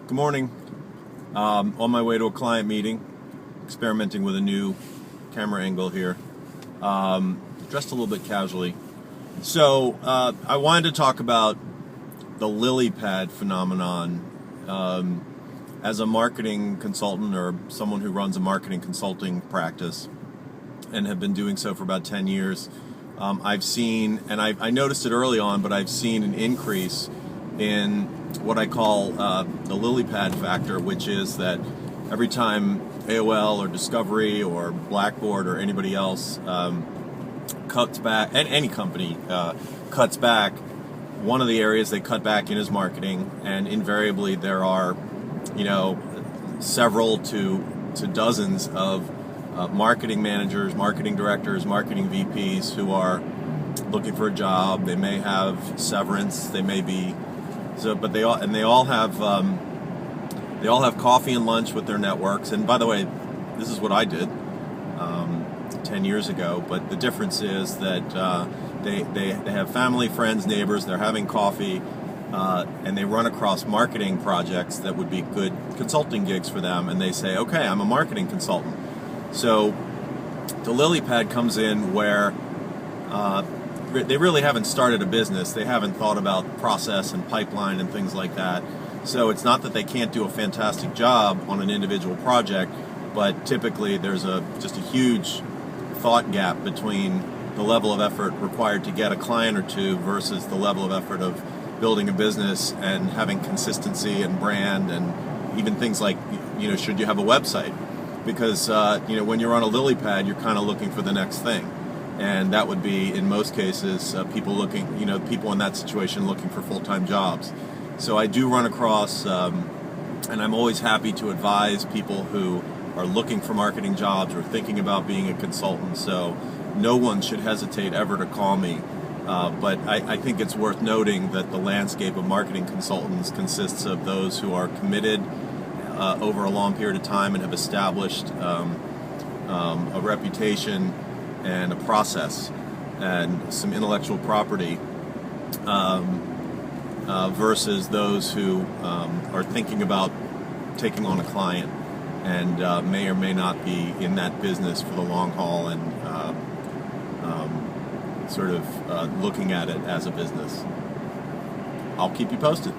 Good morning. On my way to a client meeting, experimenting with a new camera angle here. Dressed a little bit casually. So I wanted to talk about the lily pad phenomenon. As a marketing consultant or someone who runs a marketing consulting practice and have been doing so for about 10 years, I've seen, and I noticed it early on, but I've seen an increase in what I call the lily pad factor, which is that every time AOL or Discovery or Blackboard or anybody else cuts back, and any company cuts back, one of the areas they cut back in is marketing, and invariably there are, several to dozens of marketing managers, marketing directors, marketing VPs who are looking for a job. They may have severance. They may be but they all have coffee and lunch with their networks. And by the way, this is what I did 10 years ago. But the difference is that they have family, friends, neighbors. They're having coffee, and they run across marketing projects that would be good consulting gigs for them. And they say, "Okay, I'm a marketing consultant." So the lily pad comes in where they really haven't started a business. They haven't thought about process and pipeline and things like that. So it's not that they can't do a fantastic job on an individual project, but typically there's just a huge thought gap between the level of effort required to get a client or two versus the level of effort of building a business and having consistency and brand, and even things like, should you have a website? Because, when you're on a lily pad, you're kind of looking for the next thing. And that would be, in most cases, people in that situation looking for full-time jobs. So I do run across, and I'm always happy to advise people who are looking for marketing jobs or thinking about being a consultant. So no one should hesitate ever to call me. But I think it's worth noting that the landscape of marketing consultants consists of those who are committed over a long period of time and have established a reputation and a process and some intellectual property, versus those who are thinking about taking on a client and may or may not be in that business for the long haul and looking at it as a business. I'll keep you posted.